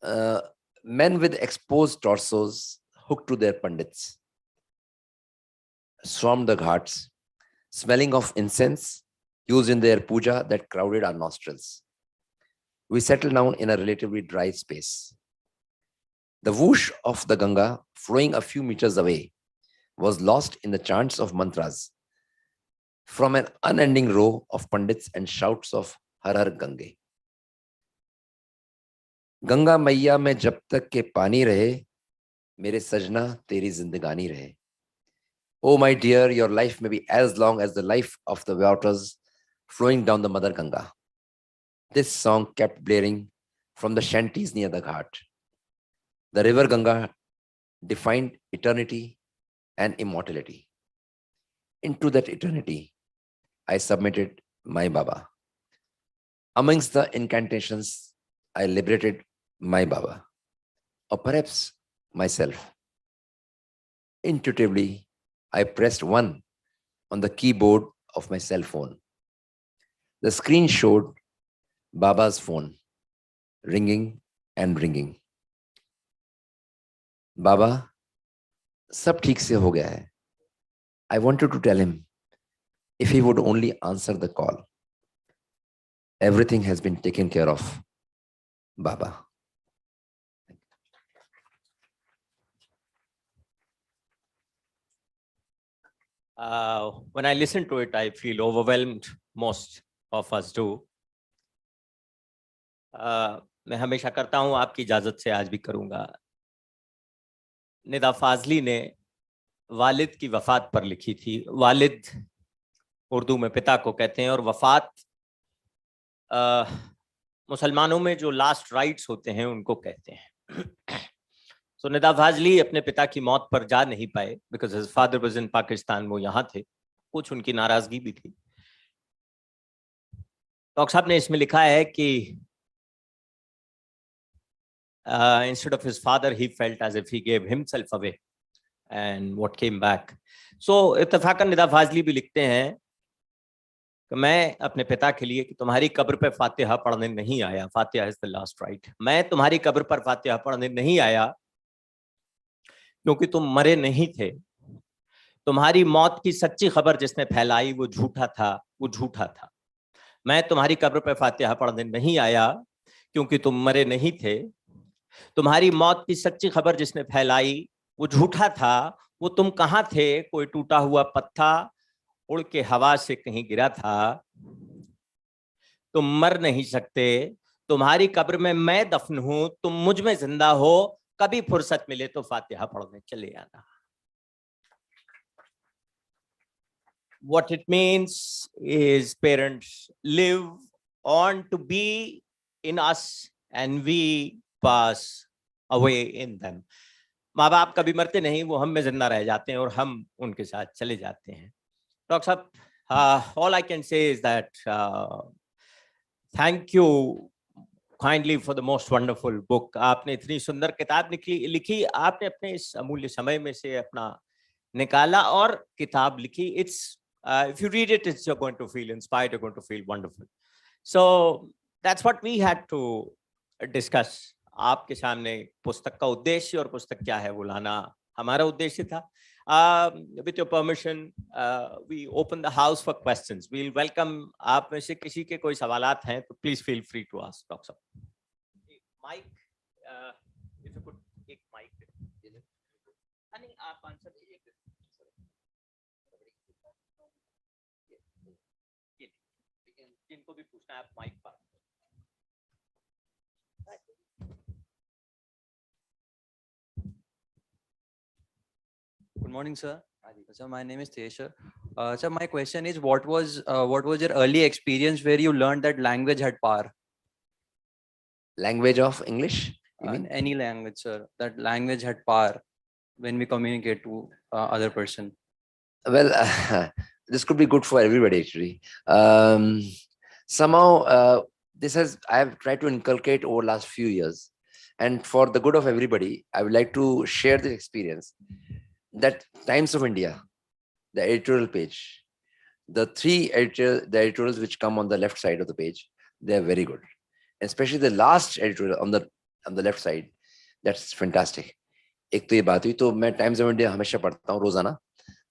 Men with exposed torsos hooked to their pandits swarmed the ghats, smelling of incense used in their puja that crowded our nostrils. We settled down in a relatively dry space. The whoosh of the Ganga, flowing a few meters away, was lost in the chants of mantras from an unending row of pandits and shouts of Har Har Gange. Ganga मैया में जब तक के पानी रहे, मेरे सजना तेरी जिंदगानी रहे. Oh my dear, your life may be as long as the life of the waters flowing down the Mother Ganga. This song kept blaring from the shanties near the ghat. The river Ganga defined eternity and immortality. Into that eternity, I submitted my Baba. Amongst the incantations, I liberated my Baba, or perhaps myself. Intuitively, I pressed 1 on the keyboard of my cell phone. The screen showed Baba's phone, ringing and ringing. Baba, sab theek se ho gaya hai. I wanted to tell him if he would only answer the call. Everything has been taken care of, Baba. When I listen to it, I feel overwhelmed. Most of us do. मैं हमेशा करता हूं, आपकी इजाजत से आज भी करूंगा. निदा फाजली ने वालिद की वफात पर लिखी थी. वालिद उर्दू में पिता को कहते हैं, और वफात मुसलमानों में जो लास्ट राइट्स होते हैं उनको कहते हैं. So निदा फाजली अपने पिता की मौत पर जा नहीं पाए because his father was in Pakistan. वो यहाँ थे, कुछ उनकी नाराजगी भी थी. डॉक्टर साहब ने इसमें लिखा है कि instead of his father, he felt as if he gave himself away and what came back. So इत्तफाकन Nida Fazli भी लिखते हैं कि मैं अपने पिता के लिए कि तुम्हारी कब्र पे फातिहा पढ़ने नहीं आया. फातिहा इज द लास्ट राइट. मैं तुम्हारी कब्र पर फातिहा पढ़ने नहीं आया क्योंकि तुम मरे नहीं थे. तुम्हारी मौत की सच्ची खबर जिसने फैलाई वो झूठा था, वो झूठा था. मैं तुम्हारी कब्र पे फातिहा पढ़ने नहीं आया क्योंकि तुम मरे नहीं थे. तुम्हारी मौत की सच्ची खबर जिसने फैलाई वो झूठा था. वो तुम कहाँ थे? कोई टूटा हुआ पत्ता उड़ के हवा से कहीं गिरा था. तुम मर नहीं सकते. तुम्हारी कब्र में मैं दफन हूं, तुम मुझ में जिंदा हो. कभी फुर्सत मिले तो फातिहा पढ़ने चले आना. What it means is parents live on to be in us and we pass away in them. माँ बाप कभी मरते नहीं, वो हम में जिंदा रह जाते हैं और हम उनके साथ चले जाते हैं. डॉक्टर साहब, all I can say is that thank you kindly for the most wonderful book. आपने इतनी सुंदर किताब लिखी. आपने अपने इस अमूल्य समय में से अपना निकाला और किताब लिखी. It's if you read it, you're going to feel inspired. You're going to feel wonderful. So that's what we had to discuss. आपके सामने पुस्तक का उद्देश्य और पुस्तक क्या है वो लाना हमारा उद्देश्य था. With your permission, we open the house for questions. We'll welcome. आप में से किसी के कोई सवालात हैं तो please feel free to ask. Doctor साहब, mic, if you could take mic. नहीं, आप आंसर दीजिए. जिनको भी पूछना है आप माइक पर. Good morning, sir. Sir, my name is Tesha. Sir, my question is, what was your early experience where you learned that language had power? Language of English? You mean? Any language, sir. That language had power when we communicate to other person. Well, this could be good for everybody actually. Somehow, I have tried to inculcate over last few years, and for the good of everybody, I would like to share this experience. That Times of India, the editorial page, the editorials which come on the left side of the page, they are very good. Especially the last editorial on the on the left side. That's fantastic. एक तो ये बात हुई, तो मैं times of India हमेशा पढ़ता हूँ रोजाना,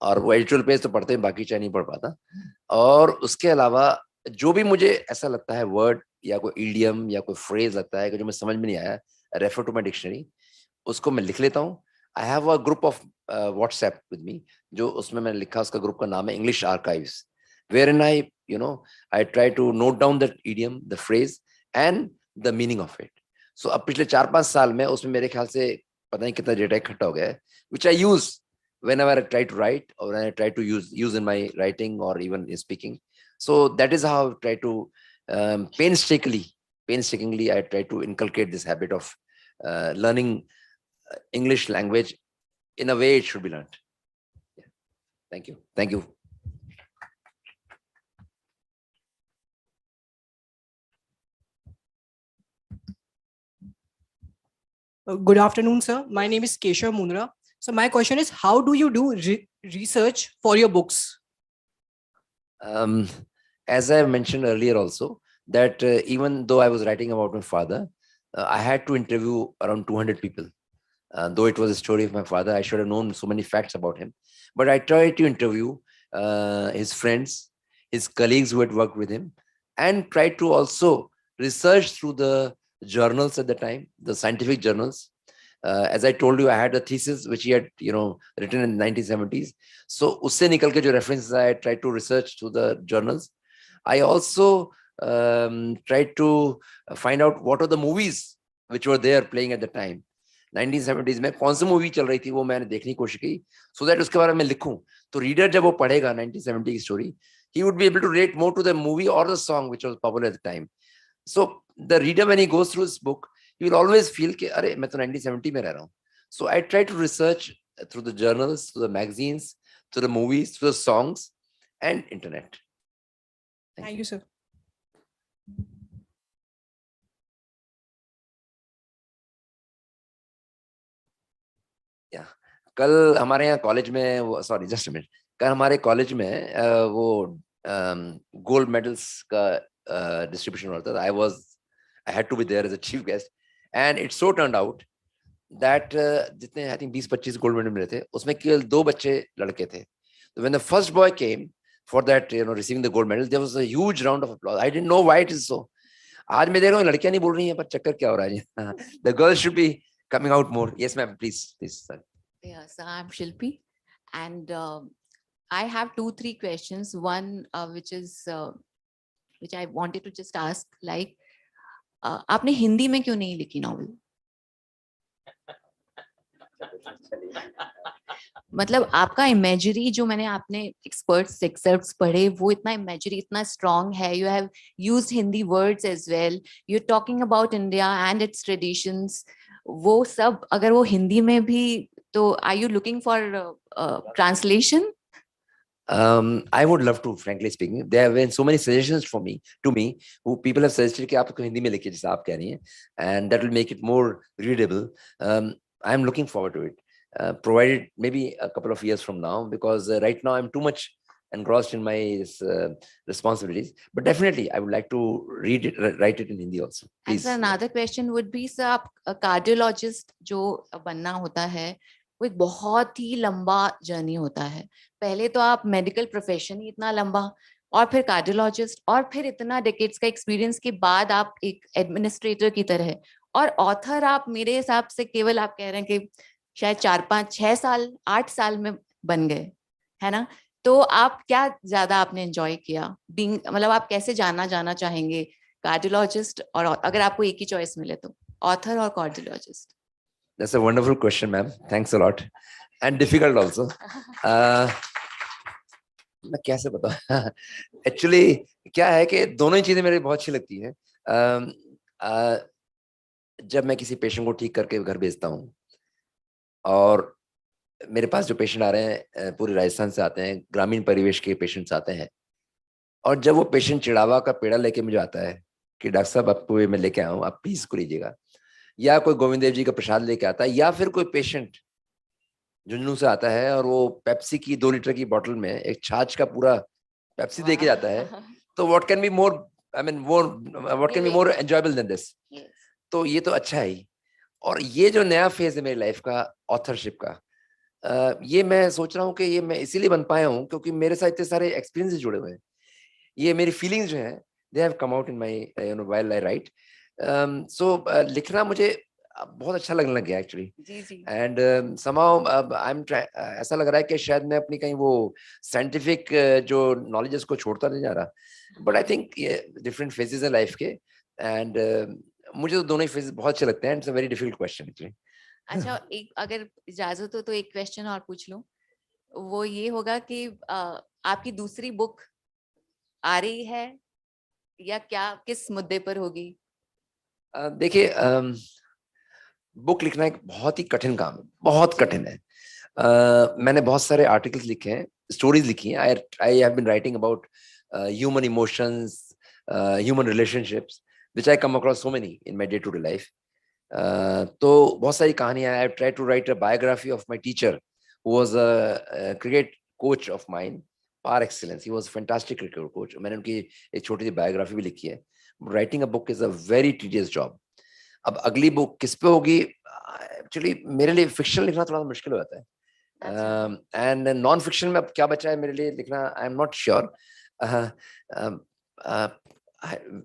और वो एडिटोरियल पेज तो पढ़ते हैं, बाकी चाहे नहीं पढ़ पाता. और उसके अलावा जो भी मुझे ऐसा लगता है वर्ड या कोई इडियम या कोई फ्रेज लगता है कि जो मैं समझ में नहीं आया, रेफर टू माई डिक्शनरी, उसको मैं लिख लेता हूँ. I have a group of WhatsApp with me, जो उसमें मैंने लिखा, उसका ग्रुप का नाम है English archives, where in I I try to note down that idiom, the phrase and the meaning of it. So अब पिछले 4-5 साल में उसमें मेरे ख्याल से पता नहीं कितना डेटा इकट्ठा हो गया है, विच आई use whenever I try to write, or when I try to use in my writing or even in speaking. So that is how I try to painstakingly I try to inculcate this habit of learning English language in a way it should be learned. Yeah. Thank you. Good afternoon, sir. My name is Keshav Munra. So my question is, how do you do research for your books? As I mentioned earlier also, that even though I was writing about my father, I had to interview around 200 people. Though it was a story of my father, I should have known so many facts about him. But I tried to interview his friends, his colleagues who had worked with him, and tried to also research through the journals at the time, the scientific journals. As I told you, I had a thesis which he had, written in the 1970s. So, usse nikal ke jo references I tried to research through the journals. I also tried to find out what are the movies which were there playing at the time. 1970s में कौन सी movie चल रही थी वो मैंने देखने की कोशिश की, so that उसके बारे में लिखूं. तो रीडर जब वो पढ़ेगा 1970 की story, he would be able to relate more to the movie or the song which was popular at the time. So the reader, when he goes through this book, he will always feel कि अरे मैं तो 1970 में रह रहा हूँ. So I try to research through the journals, through the magazines, through the movies, through the songs and internet. Thank you, sir. Yeah. कल हमारे यहाँ कॉलेज में वो, सॉरी जस्ट अ मिनट, कल हमारे कॉलेज में वो गोल्ड मेडल्स का डिस्ट्रीब्यूशन हो रहा था. I had to be there as a chief guest, and it so turned out that जितने I think 20-25 गोल्ड मेडल मिले थे, उसमें केवल 2 बच्चे लड़के थे. So when the first boy came for that, receiving the gold medal, there was a huge round of applause. I didn't know why it is so. आज मैं देख रहा हूँ लड़कियां नहीं बोल रही हैं, पर चक्कर क्या हो रहा है? The girls should be coming out more. Yes, ma'am. Please, sir. Yes, I'm Shilpi, and I have 2-3 questions. One, which I wanted to just ask, like, आपने हिंदी में क्यों नहीं लिखी नॉवेल? मतलब आपका इमेजरी जो मैंने आपने एक्सपर्ट्स एक्सर्प्ट्स पढ़े, वो इतना इमेजरी इतना स्ट्रॉन्ग है. You have used Hindi words as well. You are talking about India and its traditions. वो सब अगर वो हिंदी में भी, तो are you looking for translation? I would love to, frankly speaking. There have been so many suggestions to me, who people have suggested कि आप उसको हिंदी में लिखिए जैसा आप कह रही हैं, and that will make it more readable. I am looking forward to it, provided maybe a couple of years from now, because right now I'm too much engrossed in my responsibilities. But definitely, I would like to write it in Hindi also. Please. And another question would be, sir, आप cardiologist जो बनना होता है, वो एक बहुत ही लंबा journey होता है. पहले तो आप मेडिकल प्रोफेशन ही इतना लंबा, और फिर कार्डियोलॉजिस्ट, और फिर इतना डेकेड्स का एक्सपीरियंस के बाद आप एक एडमिनिस्ट्रेटर की तरह, और ऑथर आप मेरे हिसाब से केवल आप कह रहे हैं कि शायद 4-5-6 साल 8 साल में बन गए, है ना? तो आप क्या ज्यादा आपने एंजॉय किया बीइंग, मतलब आप कैसे जाना चाहेंगे, कार्डियोलॉजिस्ट, और अगर आपको एक ही चॉइस मिले तो ऑथर और cardiologist? That's a wonderful question, ma'am. Thanks a lot. And difficult also. मैं कैसे बताऊं? Actually, क्या है कि दोनों ही चीजें मेरे बहुत अच्छी लगती हैं. जब मैं किसी पेशेंट को ठीक करके घर भेजता हूँ, और मेरे पास जो पेशेंट आ रहे हैं पूरे राजस्थान से आते हैं, ग्रामीण परिवेश के पेशेंट्स आते हैं, और जब वो पेशेंट चिड़ावा का पेड़ा लेके मुझे आता है कि डॉक्टर साहब आपको ये मैं लेके आया हूँ, आप प्लीज इसको लीजिएगा, या कोई गोविंद देव जी का प्रसाद लेके आता है, या फिर कोई पेशेंट झुंझुनू से आता है और वो पेप्सी की 2 लीटर की बोतल में एक छाछ का पूरा पेप्सी दे के जाता है, तो what can be more, what can be more enjoyable than this? तो ये तो अच्छा है ही. और ये जो नया फेज है मेरी लाइफ का ऑथरशिप का, ये मैं सोच रहा हूँ कि ये मैं इसीलिए बन पाया हूँ क्योंकि मेरे साथ इतने सारे एक्सपीरियंसेस जुड़े हुए हैं. ये मेरी फीलिंग्स जो हैं they have come out in my while I write. So लिखना मुझे बहुत अच्छा लगने लग गया एक्चुअली. जी जी. एंड समहाउ आई एम ऐसा लग रहा है कि शायद मैं अपनी कहीं वो साइंटिफिक जो नॉलेज उसको छोड़ता नहीं जा रहा. बट आई थिंक ये डिफरेंट फेजेस है लाइफ के. एंड मुझे तो दोनों ही फेजेस बहुत अच्छे लगते हैं. It's a very difficult question actually. अच्छा, एक अगर इजाजत हो तो एक क्वेश्चन और पूछ लूं. वो ये होगा कि आपकी दूसरी बुक आ रही है या क्या, किस मुद्दे पर होगी? देखिए, बुक लिखना एक बहुत ही कठिन काम है, बहुत कठिन है. मैंने बहुत सारे आर्टिकल्स लिखे हैं, स्टोरीज लिखी हैं. I have been writing about human emotions, human relationships, which I come across so many in my day to day life. तो बहुत सारी कहानियां. I try to write a biography of my teacher who was a cricket coach of mine par excellence. He was a fantastic cricket coach. मैंने उनकी एक छोटी सी biography भी लिखी है. Writing a book is a very tedious job. अब अगली book किस पे होगी? एक्चुअली मेरे लिए फिक्शन लिखना थोड़ा मुश्किल हो जाता है. एंड नॉन फिक्शन में अब क्या बचा है मेरे लिए लिखना, I am not sure.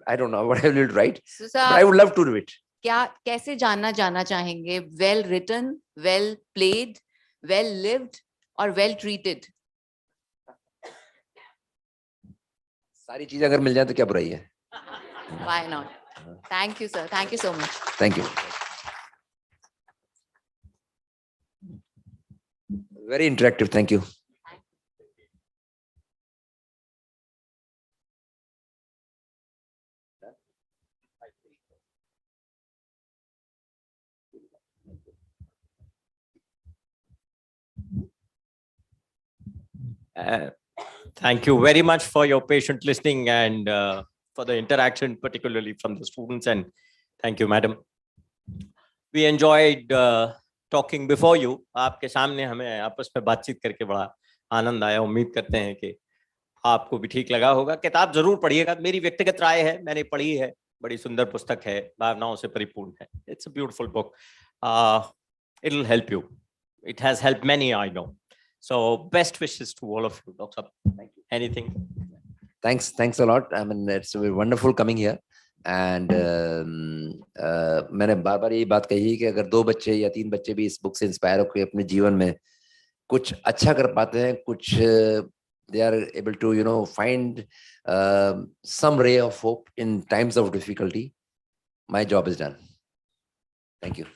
I don't know what I will write, but I would love to do it. क्या, कैसे जाना चाहेंगे? Well written, well played, well lived और वेल ट्रीटेड? सारी चीजें अगर मिल जाए तो क्या बुराई है? Why not? Thank you, sir. Thank you so much. Thank you. Very interactive. Thank you. Thank you very much for your patient listening and for the interaction, particularly from the students. And thank you, madam. We enjoyed talking before you. आपके सामने हमें आपस में बातचीत करके बड़ा आनंद आया. उम्मीद करते हैं कि आपको भी ठीक लगा होगा. किताब जरूर पढ़िएगा. मेरी व्यक्तिगत राय है, मैंने पढ़ी है. बड़ी सुंदर पुस्तक है, भावनाओं से परिपूर्ण है. It's a beautiful book. It'll help you. It has helped many, I know. So best wishes to all of you, Dr. Thank you. Anything? Thanks a lot. I mean, it's wonderful coming here. And मैंने बार बार यही बात कही कि अगर 2 बच्चे या 3 बच्चे भी इस बुक से इंस्पायर होकर अपने जीवन में कुछ अच्छा कर पाते हैं, कुछ they are able to find some ray of hope in times of difficulty, my job is done. Thank you.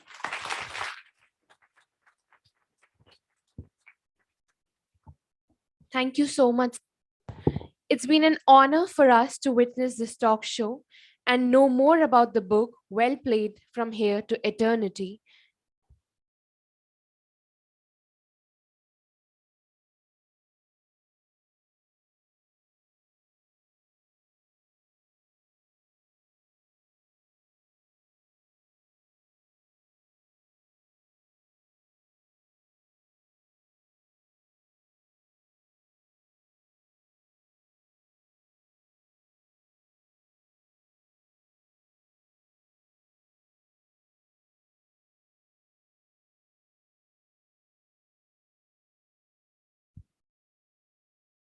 Thank you so much. It's been an honor for us to witness this talk show and know more about the book Well Played from Here to Eternity